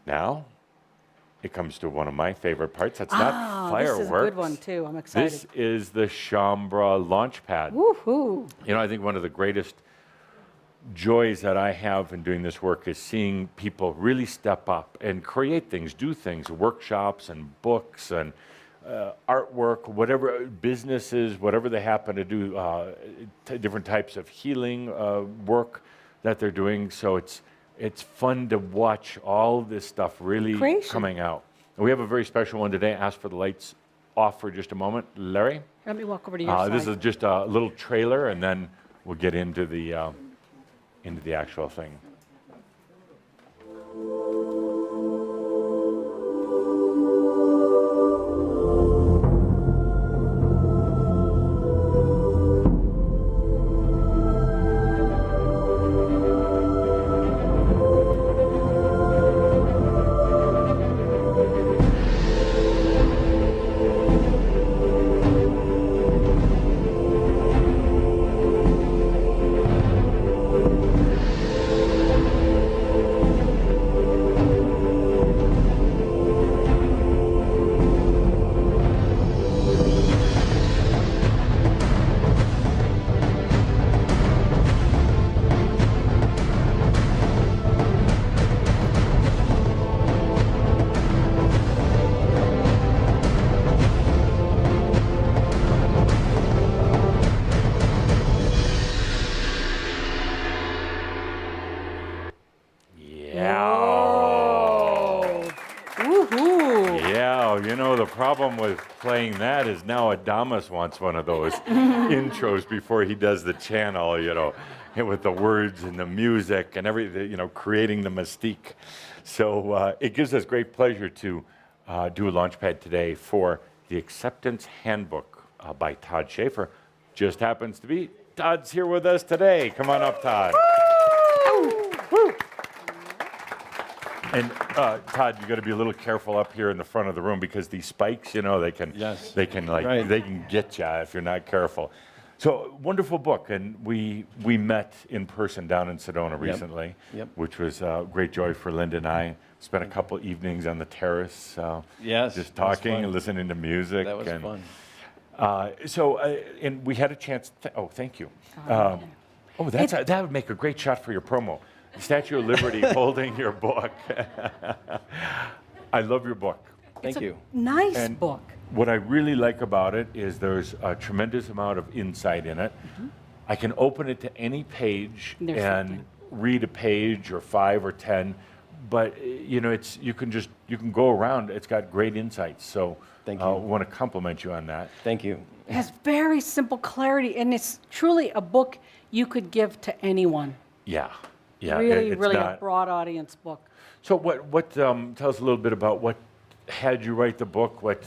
Now, it comes to one of my favorite parts. That's not fireworks. This is a good one, too. I'm excited. This is the Shaumbra Launchpad. Woohoo! You know, I think one of the greatest joys that I have in doing this work is seeing people really step up and create things, do things, workshops and books and artwork, whatever, businesses, whatever they happen to do, different types of healing work that they're doing. So it's fun to watch all this stuff really coming out. And we have a very special one today. Ask for the lights off for just a moment. Larry? Let me walk over to your side. This is just a little trailer, and then we'll get into the actual thing. The problem with playing that is now Adamus wants one of those intros before he does the channel, you know, with the words and the music and everything, you know, creating the mystique. So it gives us great pleasure to do a launchpad today for the Acceptance Handbook by Todd Schaefer. Just happens to be Todd's here with us today. Come on up, Todd. And Todd, you got to be a little careful up here in the front of the room because these spikes, you know, they can get you if you're not careful. So wonderful book, and we met in person down in Sedona recently, which was a great joy for Linda and I. Spent a couple evenings on the terrace, just talking and listening to music. That was fun. And we had a chance. Thank you. That would make a great shot for your promo. Statue of Liberty holding your book. I love your book. Thank you. Nice book. What I really like about it is there's a tremendous amount of insight in it. Mm-hmm. I can open it to any page and read a page or 5 or 10, but you know, you can go around. It's got great insights. So thank you. I want to compliment you on that. Thank you. It has very simple clarity, and it's truly a book you could give to anyone. Yeah. Really a broad audience book. So what tell us a little bit about what had you write the book, what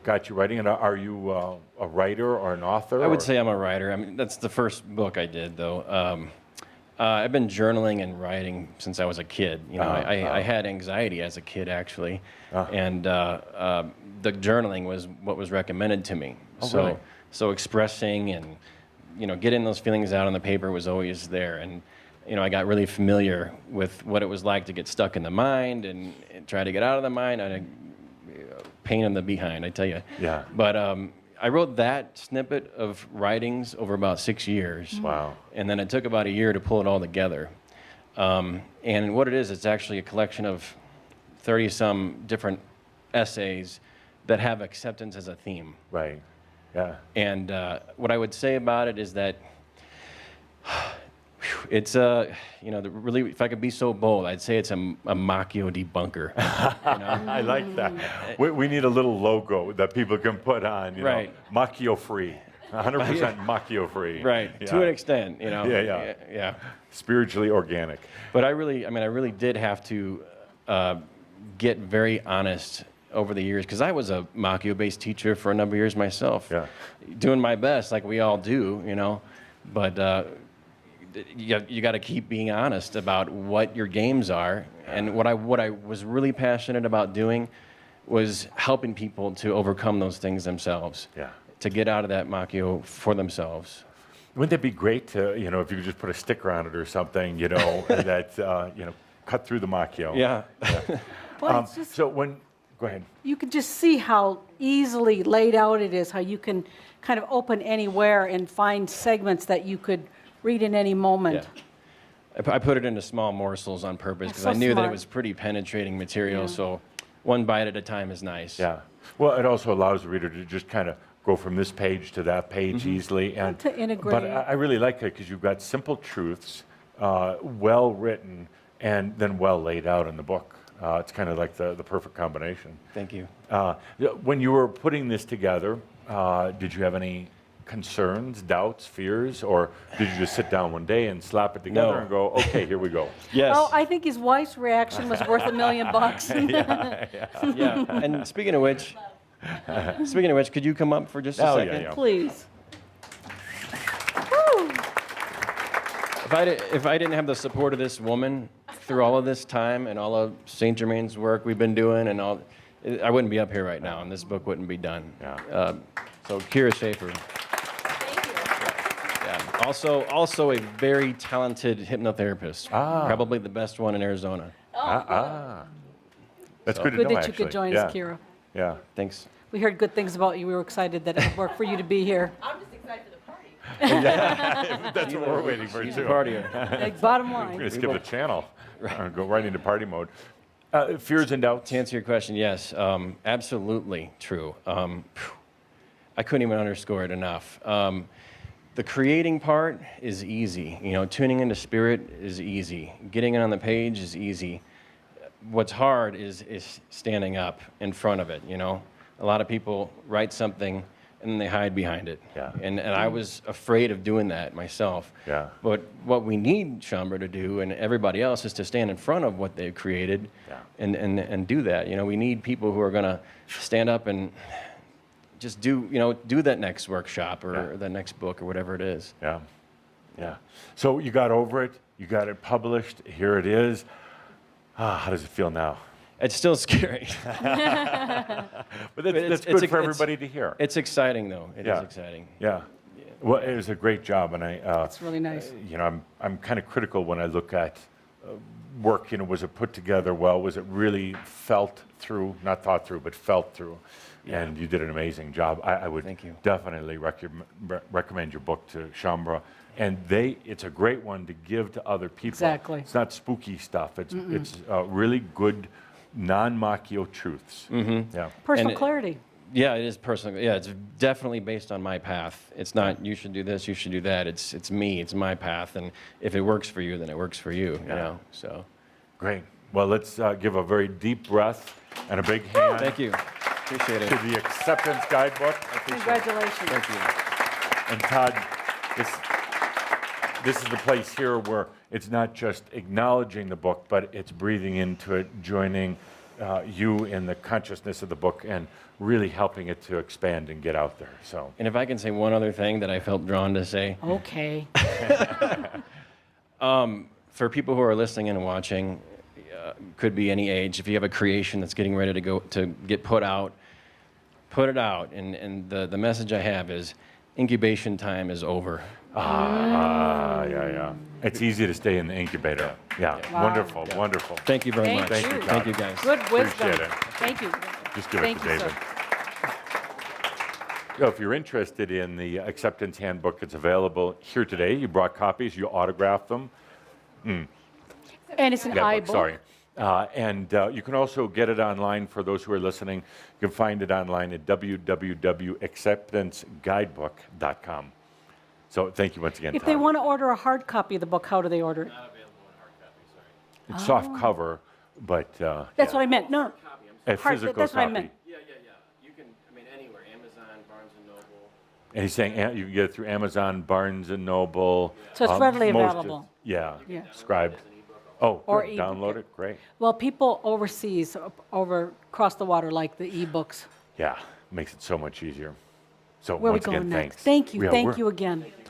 got you writing, and are you a writer or an author? I would say I'm a writer. I mean, that's the first book I did, though. I've been journaling and writing since I was a kid. You know, I had anxiety as a kid, actually, and the journaling was what was recommended to me. Really? So expressing and, you know, getting those feelings out on the paper was always there. And you know, I got really familiar with what it was like to get stuck in the mind and try to get out of the mind. I had a pain in the behind, I tell you. Yeah. But I wrote that snippet of writings over about 6 years. Wow. And then it took about a year to pull it all together. And what it is, it's actually a collection of 30-some different essays that have acceptance as a theme. Right. Yeah. And what I would say about it is that it's you know, really, if I could be so bold, I'd say it's a Machio debunker. You know? I like that. We need a little logo that people can put on. You know, Machio free, 100% Machio free. Right. Yeah. To an extent, you know. Yeah. Spiritually organic. But I really did have to get very honest over the years, because I was a Machio-based teacher for a number of years myself. Yeah. Doing my best, like we all do, you know. But you got to keep being honest about what your games are. And what I was really passionate about doing was helping people to overcome those things themselves. Yeah. To get out of that Machio for themselves. Wouldn't it be great to, you know, if you could just put a sticker on it or something, you know, that, you know, cut through the Machio. Yeah. Well, it's just, So go ahead. you could just see how easily laid out it is, how you can kind of open anywhere and find segments that you could read in any moment. Yeah. I put it into small morsels on purpose That's because so I knew that it smart. was pretty penetrating material, Yeah. so one bite at a time is nice. Yeah. Well, it also allows the reader to just kind of go from this page to that page easily. And to integrate. But I really like it because you've got simple truths, well written, and then well laid out in the book. It's kind of like the perfect combination. Thank you. When you were putting this together, did you have any concerns, doubts, fears, or did you just sit down one day and slap it together No. and go, okay, here we go? Yes. Oh, I think his wife's reaction was worth $1 million. Yeah. And speaking of which, could you come up for just a Oh, yeah, second? yeah. Please. If I didn't have the support of this woman through all of this time and all of St. Germain's work we've been doing and all, I wouldn't be up here right now, and this book wouldn't be done. Yeah. So Kira Schaefer. Yeah. Also a very talented hypnotherapist. Probably the best one in Arizona. That's So- good to Good know, that you actually. could join yeah. us, Kira. Yeah. Thanks. We heard good things about you. We were excited that it would work for you to be here. I'm just excited for the party. That's what we're waiting for, She's too. a partier. Like, bottom We're going line. to skip the channel and go right into party mode. Fears and doubts? To answer your question, yes, absolutely true. I couldn't even underscore it enough. The creating part is easy. You know, tuning into spirit is easy. Getting it on the page is easy. What's hard is standing up in front of it, you know. A lot of people write something and then they hide behind it. Yeah. And I was afraid of doing that myself. Yeah. But what we need Shambra to do and everybody else is to stand in front of what they've created Yeah. and do that. You know, we need people who are going to stand up and just do that next workshop or that next book or whatever it is. Yeah. Yeah. So you got over it. You got it published. Here it is. How does it feel now? It's still scary. But that's good for everybody to hear. It's exciting, though. It is Yeah. exciting. Yeah. Well, it was a great job, and It's really nice. you know, I'm kind of critical when I look at work. You know, was it put together well? Was it really felt through, not thought through, but felt through? Yeah. And you did an amazing job. I would Thank you. definitely recommend your book to Shambra. And it's a great one to give to other people. Exactly. It's not spooky stuff. It's really good, non-macchio truths. Mm-hmm. Yeah. Personal And clarity. Yeah, it is personal. Yeah, it's definitely based on my path. It's not you should do this, you should do that. It's me. It's my path, and if it works for you, then it works for you. You know. So. Great. Well, let's give a very deep breath and a big hand Thank you. Appreciate it. to the Acceptance Guidebook. Congratulations. Thank you. And Todd, this is the place here where it's not just acknowledging the book, but it's breathing into it, joining you in the consciousness of the book, and really helping it to expand and get out there. So, And if I can say one other thing that I felt drawn to say, Okay. for people who are listening and watching, could be any age. If you have a creation that's getting ready to get put out, put it out. And the message I have is, incubation time is over. yeah. It's easy to stay in the incubator. Yeah, Wow. wonderful, wonderful. Thank you very Thank much. you. Thank you, Thank you, guys. Good wisdom. Appreciate it. Thank you. Just give it Thank to you, David. sir. So if you're interested in the Acceptance Handbook, it's available here today. You brought copies, you autographed them. And it's an Guidebook, iBook. sorry. And you can also get it online for those who are listening. You can find it online at www.acceptanceguidebook.com. So thank you once again, If Todd. they want to order a hard copy of the book, how do they order it? It's soft cover, but That's what I meant. No, a hard- physical that's what I copy. meant. Yeah. You can, anywhere. Amazon, Barnes & Noble. And he's saying you can get it through Amazon, Barnes and Noble. So it's readily most available. Yeah, Yeah. scribed. Oh, Or good. ebook Download it. it. Great. Well, people overseas, across the water, like the e-books. Yeah, makes it so much easier. So Where are we once again, going thanks. next? Thank you. Yeah, Thank we're- you again.